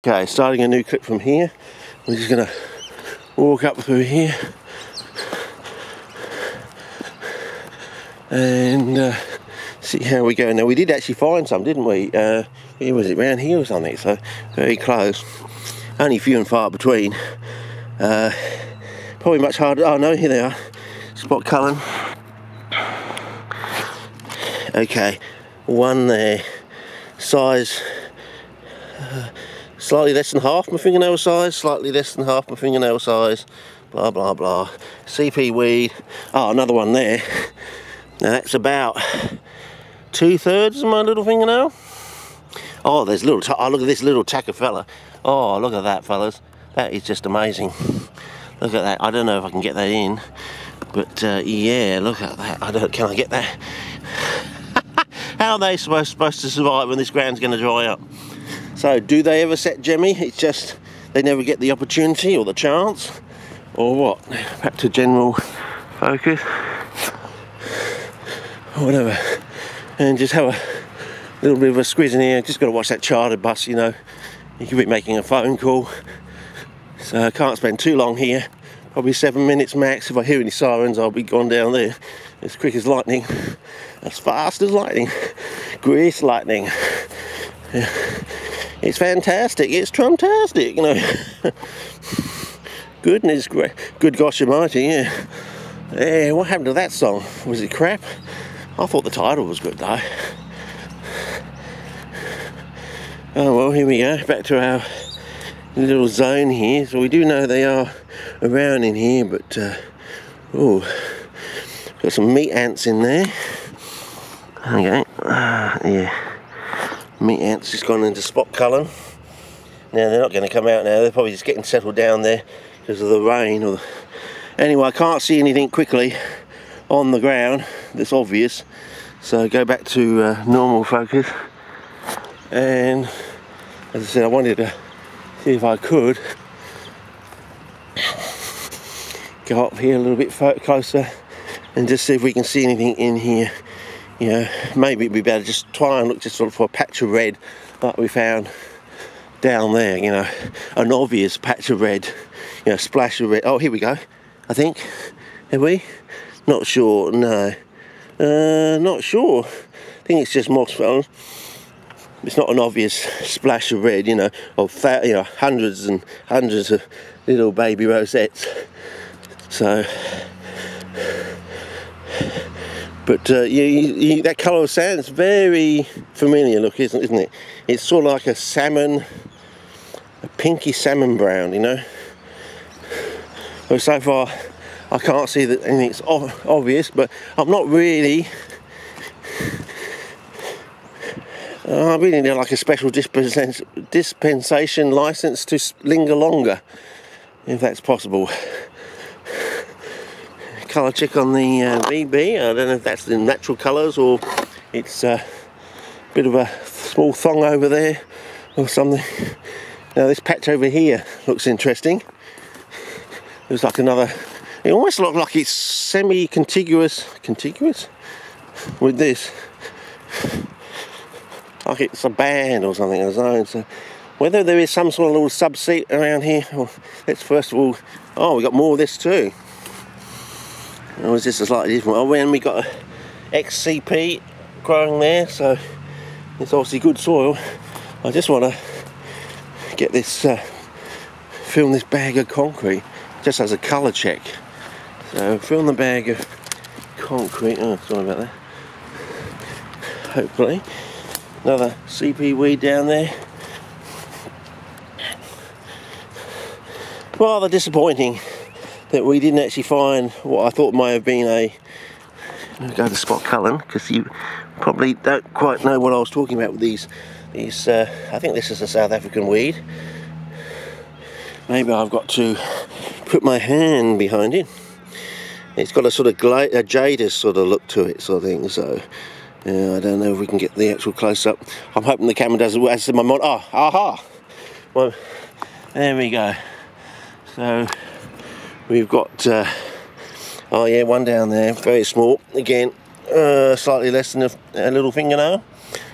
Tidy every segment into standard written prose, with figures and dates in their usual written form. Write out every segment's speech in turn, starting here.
Okay, starting a new clip from here. We're just going to walk up through here and see how we go. Now, we did actually find some, didn't we? Where was it? Around here or something? So very close. Only few and far between. Probably much harder. Oh no, here they are. Spot cullen. Okay, one there. Size. Slightly less than half my fingernail size, slightly less than half my fingernail size, blah blah blah. CP weed. Oh, another one there. Now that's about 2/3 of my little fingernail. Oh, there's little. Oh, look at this little tacker fella. Oh, look at that, fellas. That is just amazing. Look at that. I don't know if I can get that in, but yeah, look at that. Can I get that? How are they supposed to survive when this ground's going to dry up? So, do they ever set Jemmy? It's just they never get the opportunity or the chance, or what? Back to general focus, or whatever, and just have a little bit of a squeeze in here. Just got to watch that charter bus, you know. You could be making a phone call, so I can't spend too long here. Probably 7 minutes max. If I hear any sirens, I'll be gone down there as quick as lightning, as fast as lightning, grease lightning. Yeah. It's fantastic, it's trumtastic, you know. Goodness, good gosh almighty, yeah. Yeah, what happened to that song? Was it crap? I thought the title was good though. Oh well, here we go, back to our little zone here. So we do know they are around in here, but oh, got some meat ants in there. Okay, yeah. Meat ants just gone into spot cullen. Now they're not going to come out now, they're probably just getting settled down there because of the rain. Anyway, I can't see anything quickly on the ground that's obvious, so go back to normal focus. And as I said, I wanted to see if I could go up here a little bit closer and just see if we can see anything in here. You know, maybe it'd be better just try and look just sort of for a patch of red like we found down there, you know, an obvious patch of red, you know, splash of red. Oh, here we go, I think. Have we? Not sure, no. Not sure. I think it's just moss. It's not an obvious splash of red, you know, of you know, hundreds and hundreds of little baby rosettes. So, but yeah, that colour of sand is very familiar look, isn't it? It's sort of like a salmon, a pinky salmon brown, you know. Well, so far I can't see that anything's obvious, but I'm not really. I really need like a special dispensation license to linger longer, if that's possible. Colour check on the BB. I don't know if that's the natural colours or it's a bit of a small thong over there or something. Now this patch over here looks interesting. Looks like another. It almost looks like it's semi-contiguous. Contiguous with this. Like it's a band or something, a zone. So whether there is some sort of little subseat around here, well, let's first of all. Oh, we got more of this too. Or is this a slightly different one? Oh, and we got a XCP growing there, so it's obviously good soil. I just want to get this, film this bag of concrete just as a colour check. So film the bag of concrete. Oh, sorry about that. Hopefully. Another CP weed down there. Rather disappointing that we didn't actually find what I thought might have been a. I'll go to spot cullen because you probably don't quite know what I was talking about with these. I think this is a South African weed. Maybe I've got to put my hand behind it. It's got a sort of a jaded sort of look to it, sort of thing. So. I don't know if we can get the actual close-up. I'm hoping the camera does it. As my mod. Oh, aha! Well, there we go. So we've got. Oh yeah, one down there, very small. Again, slightly less than a little fingernail.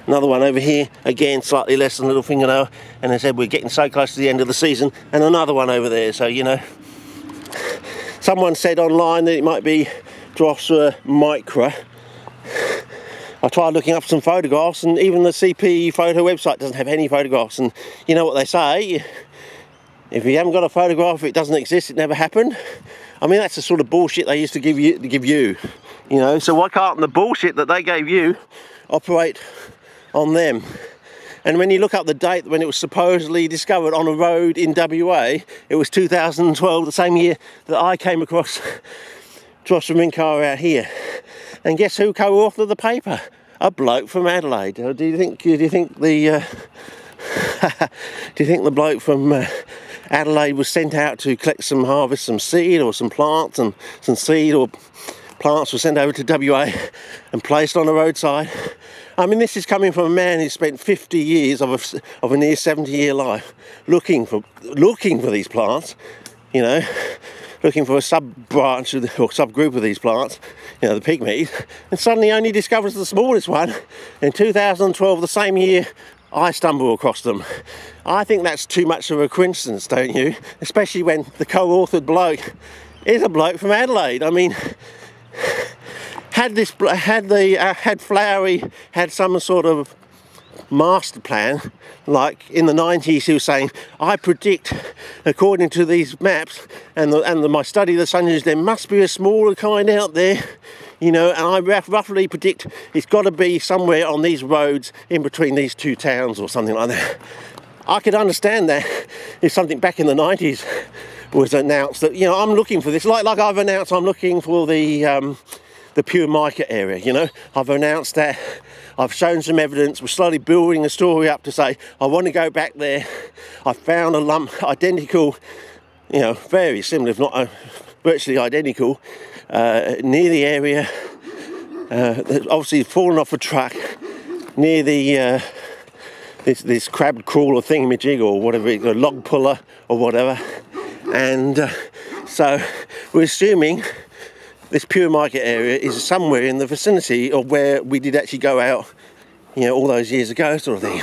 Another one over here, again, slightly less than a little fingernail. and they said we're getting so close to the end of the season, and another one over there. So, you know, someone said online that it might be Drosera micra. I tried looking up some photographs, and even the CP photo website doesn't have any photographs. And you know what they say, if you haven't got a photograph, it doesn't exist, it never happened. I mean, that's the sort of bullshit they used to give you, you know. So why can't the bullshit that they gave you operate on them? And when you look up the date when it was supposedly discovered on a road in WA, it was 2012, the same year that I came across Drosera out here. And guess who co-authored the paper? A bloke from Adelaide. Do you think the bloke from Adelaide was sent out to harvest some seed or some plants, and some seed or plants were sent over to WA and placed on the roadside? I mean, this is coming from a man who spent 50 years of a near 70-year life looking for these plants, you know, looking for a sub-branch or subgroup of these plants, you know, the pygmies, and suddenly only discovers the smallest one in 2012, the same year I stumble across them. I think that's too much of a coincidence, don't you? Especially when the co-authored bloke is a bloke from Adelaide. I mean, had Flowery had some sort of master plan, like in the 90s, he was saying, I predict, according to these maps and my study of the sunnies, there must be a smaller kind out there, you know, and I roughly predict it's got to be somewhere on these roads in between these two towns or something like that. I could understand that if something back in the 90s was announced that, you know, I'm looking for this, like I've announced I'm looking for the pure mica area, you know. I've announced that, I've shown some evidence, we're slowly building a story up to say, I want to go back there, I found a lump identical, you know, very similar, if not virtually identical, near the area, obviously fallen off a truck, near the, this crab crawler thingamajig or whatever, a log puller or whatever, and so we're assuming this pure mica area is somewhere in the vicinity of where we did actually go out, you know, all those years ago, sort of thing.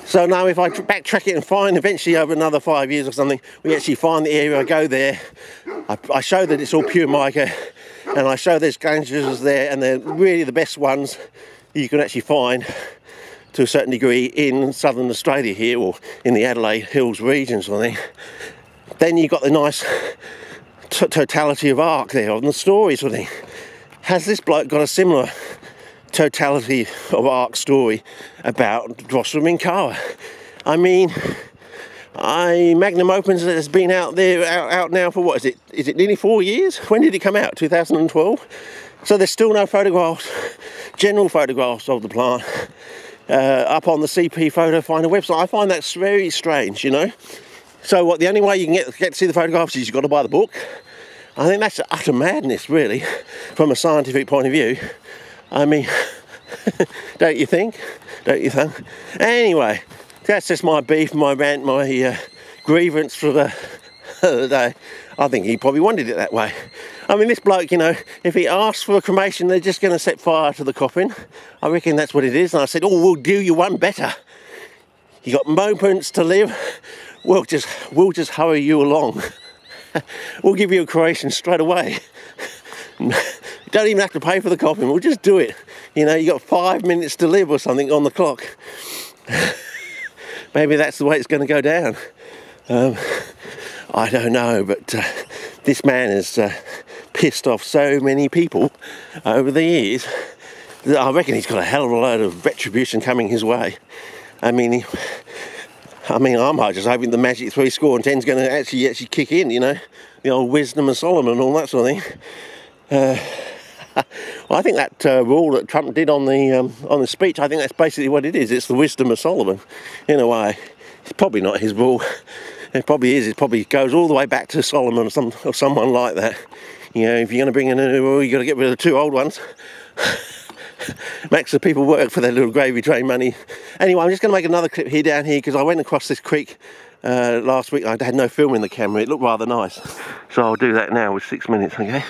So now if I backtrack it and find, eventually over another 5 years or something, we actually find the area, I go there, I show that it's all pure mica, and I show there's gangers there, and they're really the best ones you can actually find to a certain degree in southern Australia here, or in the Adelaide Hills region, sort of thing. Then you've got the nice totality of arc there on the story, sort of thing. Has this bloke got a similar totality of arc story about Drosera? I mean, Magnum Opens has been out there, out now for what is it nearly 4 years? When did it come out? 2012? So there's still no photographs, general photographs of the plant up on the CP Photo Finder website. I find that's very strange, you know. So what, the only way you can get to see the photographs is you've got to buy the book. I think that's utter madness, really, from a scientific point of view. I mean, don't you think? Don't you think? Anyway, that's just my beef, my rant, my grievance for the day. I think he probably wanted it that way. I mean, this bloke, you know, if he asks for a cremation, they're just going to set fire to the coffin. I reckon that's what it is. And I said, oh, we'll do you one better. You got moments to live. We'll just hurry you along. We'll give you a cremation straight away. You don't even have to pay for the coffin. We'll just do it. You know, you got 5 minutes to live or something on the clock. Maybe that's the way it's going to go down. I don't know, but this man has pissed off so many people over the years that I reckon he's got a hell of a load of retribution coming his way. I mean, I'm just hoping the magic 3 score and 10's going to actually kick in, you know, the old wisdom of Solomon and all that sort of thing. Well, I think that rule that Trump did on the speech, I think that's basically what it is. It's the wisdom of Solomon, in a way. It's probably not his rule. It probably is. It probably goes all the way back to Solomon or someone like that. You know, if you're going to bring in a new rule, you've got to get rid of the 2 old ones. Makes the people work for their little gravy train money. Anyway, I'm just going to make another clip here down here because I went across this creek last week. I had no film in the camera. It looked rather nice. So I'll do that now with 6 minutes, okay?